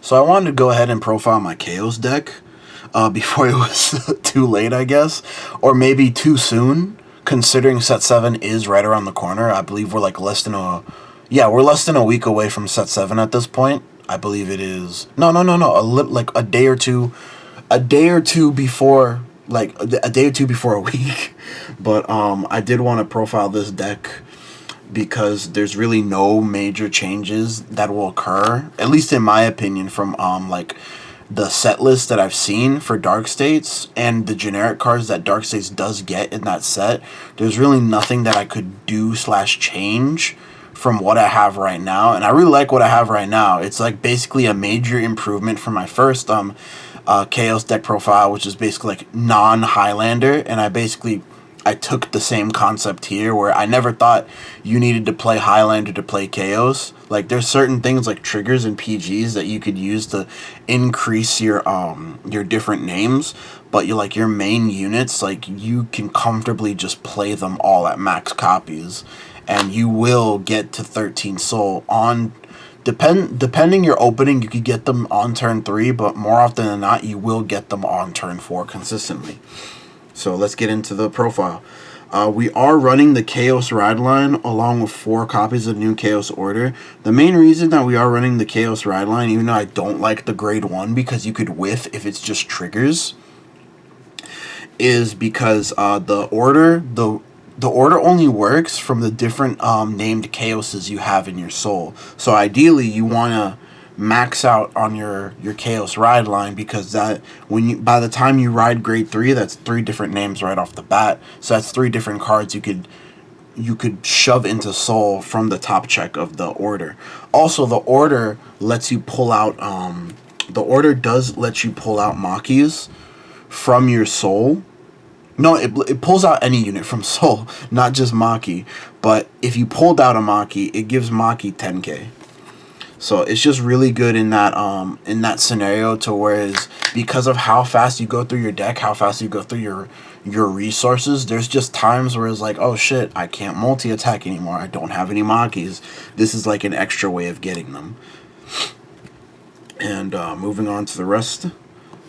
So I wanted to go ahead and profile my Chaos deck before it was too late, I guess. Or maybe too soon, considering set 7 is right around the corner. I believe we're like less than a... Yeah, we're less than a week away from set 7 at this point. I believe it is... No. Like a day or two... A day or two before... Like, a day or two before a week. But I did want to profile this deck because there's really no major changes that will occur, at least in my opinion, from like the set list that I've seen for Dark States and the generic cards that Dark States does get in that set. There's really nothing that I could do / change from what I have right now, and I really like what I have right now. It's like basically a major improvement from my first Chaos deck profile, which is basically like non-Highlander, and I took the same concept here where I never thought you needed to play Highlander to play Chaos. Like, there's certain things like triggers and PGs that you could use to increase your different names, but your main units, like, you can comfortably just play them all at max copies, and you will get to 13 soul on... Depending your opening, you could get them on turn 3, but more often than not, you will get them on turn 4 consistently. So let's get into the profile. We are running the Chaos Ride line along with 4 copies of New Chaos Order. The main reason that we are running the Chaos Ride line, even though I don't like the grade 1 because you could whiff if it's just triggers, is because the order only works from the different named Chaoses you have in your soul. So ideally you want to max out on your Chaos Ride line, because that by the time you ride grade 3, that's 3 different names right off the bat. So that's 3 different cards you could shove into soul from the top check of the order. Also, the order lets you pull out the order does let you pull out Makis from your soul. No, it pulls out any unit from soul, not just Maki. But if you pulled out a Maki, it gives Maki 10k. So it's just really good in that scenario, to whereas because of how fast you go through your deck, how fast you go through your resources, there's just times where it's like, oh shit, I can't multi-attack anymore. I don't have any Makis. This is like an extra way of getting them. And moving on to the rest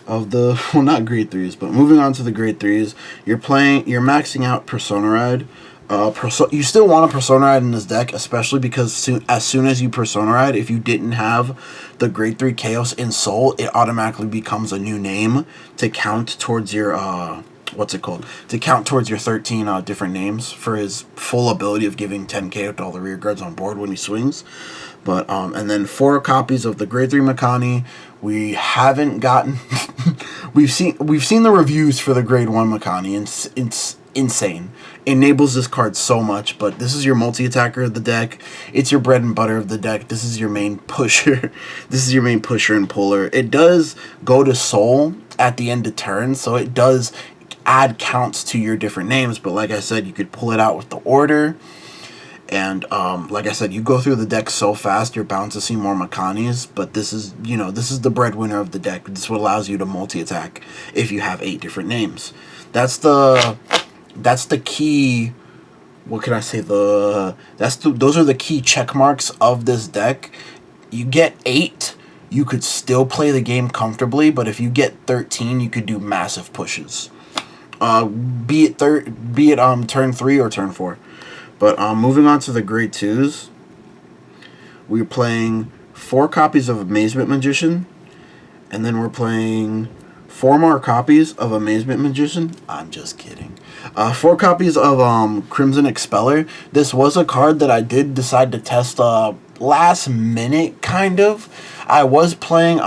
of the, well, not grade 3s, but moving on to the grade 3s, you're maxing out Persona Ride. You still want a Persona Ride in this deck, especially because as soon as you Persona Ride, if you didn't have the grade 3 Chaos in Soul, it automatically becomes a new name to count towards your, to count towards your 13 different names for his full ability of giving 10k to all the rear guards on board when he swings. But, and then 4 copies of the grade 3 Makani. We haven't gotten, we've seen the reviews for the grade 1 Makani, and it's insane. Enables this card so much, but this is your multi-attacker of the deck. It's your bread and butter of the deck. This is your main pusher. This is your main pusher and puller. It does go to soul at the end of turn, so it does add counts to your different names, but like I said, you could pull it out with the order. And like I said, you go through the deck so fast, you're bound to see more Makanis, but this is the breadwinner of the deck. This is what allows you to multi-attack if you have 8 different names. That's the key. What can I say? Those are the key check marks of this deck. You get 8, you could still play the game comfortably, but if you get 13, you could do massive pushes. Be it turn 3 or turn 4. But moving on to the grade 2s, we're playing 4 copies of Amazement Magician, and then we're playing 4 more copies of Amazement Magician. I'm just kidding. 4 copies of Crimson Expeller. This was a card that I did decide to test last minute, kind of. I was playing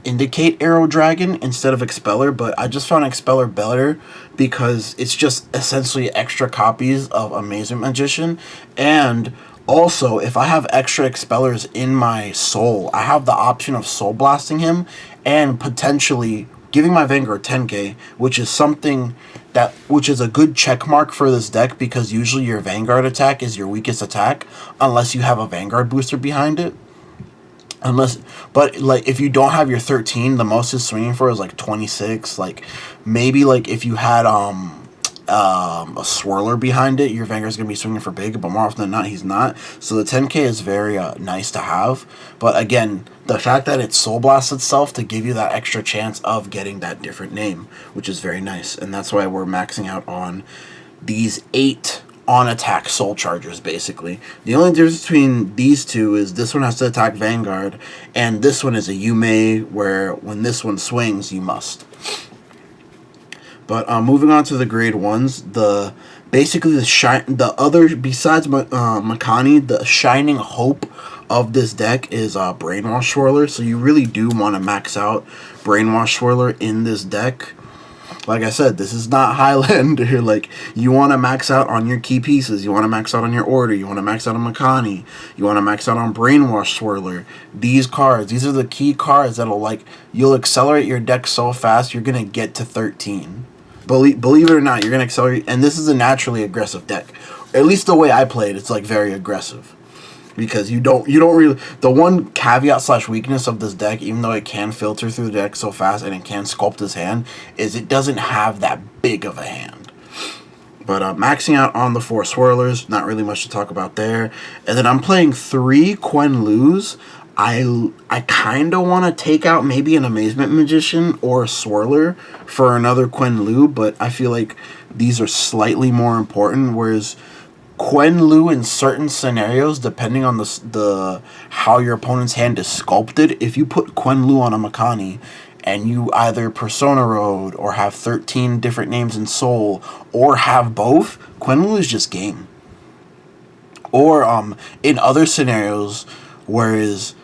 Indicate Arrow Dragon instead of Expeller, but I just found Expeller better because it's just essentially extra copies of Amazement Magician. And also, if I have extra Expellers in my soul, I have the option of Soul Blasting him and potentially giving my Vanguard 10k, which is a good check mark for this deck, because usually your Vanguard attack is your weakest attack unless you have a Vanguard booster behind it. But like if you don't have your 13, the most is swinging for is like 26. Like maybe like if you had a swirler behind it, your Vanguard's going to be swinging for big, but more often than not, he's not. So the 10k is very nice to have. But again, the fact that it Soul Blasts itself to give you that extra chance of getting that different name, which is very nice. And that's why we're maxing out on these 8 on-attack Soul Chargers, basically. The only difference between these two is this one has to attack Vanguard, and this one is a you may, where when this one swings, you must. But moving on to the grade 1s, basically the other, besides Makani, the shining hope of this deck is Brainwash Swirler. So you really do want to max out Brainwash Swirler in this deck. Like I said, this is not Highlander. Like, you want to max out on your key pieces. You want to max out on your Order. You want to max out on Makani. You want to max out on Brainwash Swirler. These cards, these are the key cards that'll, like, you'll accelerate your deck so fast, you're going to get to 13. Believe it or not, you're going to accelerate. And this is a naturally aggressive deck. At least the way I play it, it's, like, very aggressive. Because you don't really, the one caveat / weakness of this deck, even though it can filter through the deck so fast and it can sculpt his hand, is it doesn't have that big of a hand. But maxing out on the 4 swirlers, not really much to talk about there. And then I'm playing 3 Quen Lus. I kind of want to take out maybe an Amazement Magician or a Swirler for another Quen Lu, but I feel like these are slightly more important, whereas Quen Lu in certain scenarios, depending on the how your opponent's hand is sculpted, if you put Quen Lu on a Makani and you either Persona Road or have 13 different names in Soul or have both, Quen Lu is just game. Or in other scenarios, whereas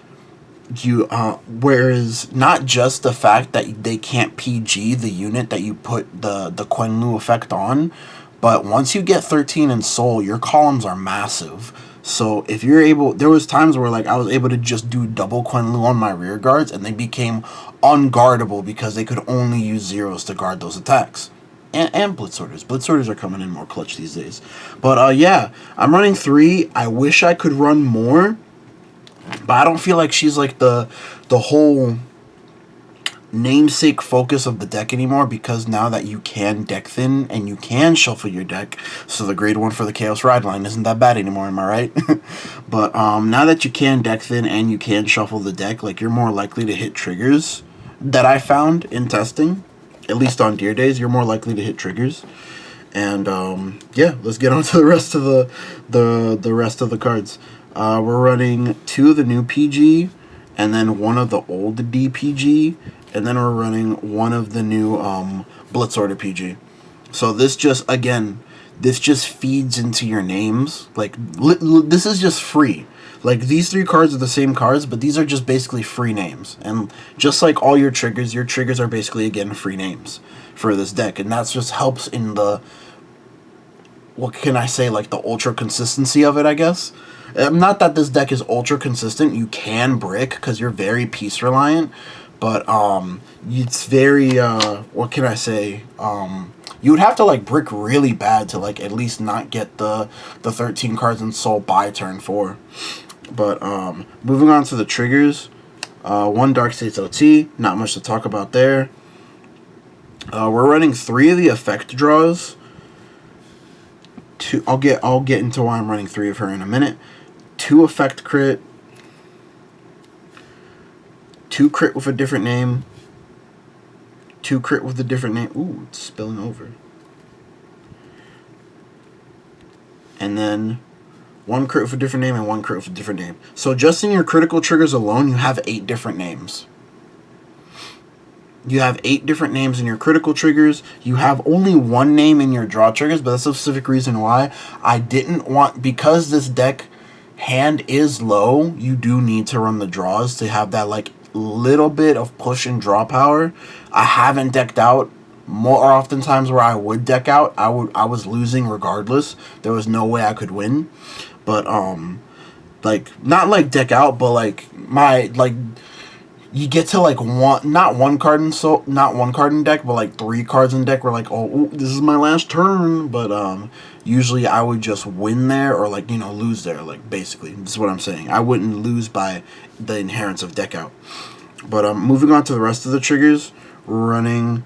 not just the fact that they can't PG the unit that you put the Quen Lu effect on, but once you get 13 in Soul, your columns are massive. So if you're able, there was times where like I was able to just do double Quen Lu on my rear guards, and they became unguardable because they could only use zeros to guard those attacks. And Blitz Orders. Blitz Orders are coming in more clutch these days. But yeah, I'm running 3. I wish I could run more, but I don't feel like she's like the whole namesake focus of the deck anymore, because now that you can deck thin and you can shuffle your deck, so the grade 1 for the Chaos Ride line isn't that bad anymore, am I right? But now that you can deck thin and you can shuffle the deck, like, you're more likely to hit triggers that I found in testing. At least on Deer Days, you're more likely to hit triggers. And yeah, let's get on to the rest of the rest of the cards. We're running 2 of the new PG, and then 1 of the old DPG, and then we're running 1 of the new Blitz Order PG. So this just, again, this just feeds into your names. Like, this is just free. Like, these 3 cards are the same cards, but these are just basically free names. And just like all your triggers are basically, again, free names for this deck. And that just helps in the, what can I say, like, the ultra consistency of it, I guess. Not that this deck is ultra consistent. You can brick because you're very piece reliant, but it's very what can I say? You would have to like brick really bad to like at least not get the 13 cards in Soul by turn 4. But moving on to the triggers, 1 Dark States OT. Not much to talk about there. We're running 3 of the effect draws. I'll get into why I'm running 3 of her in a minute. 2 effect crit, 2 crit with a different name, 2 crit with a different name. Ooh, it's spilling over. And then 1 crit with a different name and 1 crit with a different name. So just in your critical triggers alone, you have 8 different names. You have 8 different names in your critical triggers. You have only 1 name in your draw triggers, but that's a specific reason why I didn't want, because this deck hand is low, you do need to run the draws to have that like little bit of push and draw power. I haven't decked out more oftentimes where I would deck out. I was losing regardless. There was no way I could win. But like, not like deck out, but like my like, you get to like not one card in deck, but like 3 cards in deck where like, oh, ooh, this is my last turn. But usually I would just win there, or like, you know, lose there. Like, basically, this is what I'm saying. I wouldn't lose by the inherence of deck out. But moving on to the rest of the triggers, we're running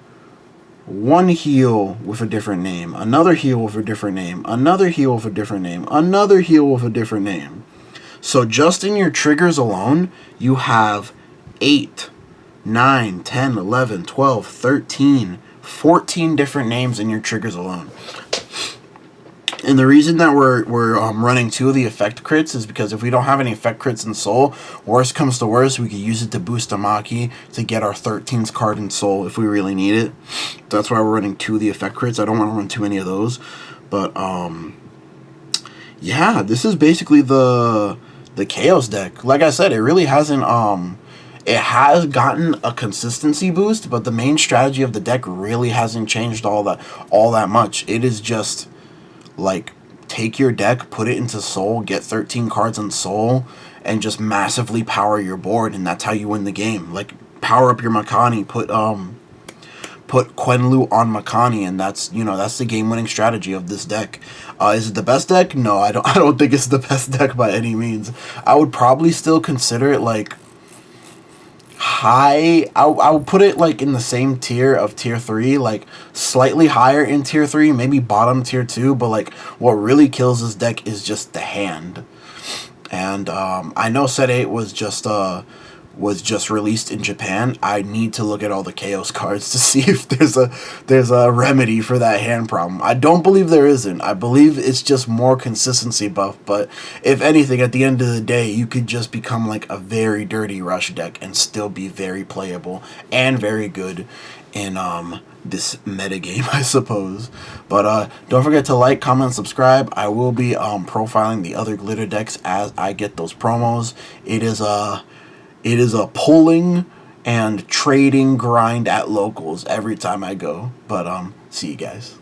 one heal with a different name, another heal with a different name, another heal with a different name, another heal with a different name. So just in your triggers alone, you have 8, 9, 10, 11, 12, 13, 14 different names in your triggers alone. And the reason that we're running 2 of the effect crits is because if we don't have any effect crits in Soul, worst comes to worst, we could use it to boost a Maki to get our 13th card in Soul if we really need it. That's why we're running 2 of the effect crits. I don't want to run too many of those. But, yeah, this is basically the Chaos deck. Like I said, it really hasn't, it has gotten a consistency boost, but the main strategy of the deck really hasn't changed all that much. It is just like, take your deck, put it into Soul, get 13 cards in Soul, and just massively power your board, and that's how you win the game. Like, power up your Makani, put Quenlu on Makani, and that's the game-winning strategy of this deck. Is it the best deck? No, I don't think it's the best deck by any means. I would probably still consider it like high. I would put it like in the same tier of tier 3, like slightly higher in tier 3, maybe bottom tier 2, but like what really kills this deck is just the hand. And I know set 8 was just released in Japan. I need to look at all the Chaos cards to see if there's a remedy for that hand problem. I don't believe there isn't. I believe it's just more consistency buff, but if anything, at the end of the day, you could just become like a very dirty rush deck and still be very playable and very good in this metagame, I suppose. But don't forget to like, comment, subscribe. I will be profiling the other glitter decks as I get those promos. It is a pulling and trading grind at locals every time I go. But see you guys.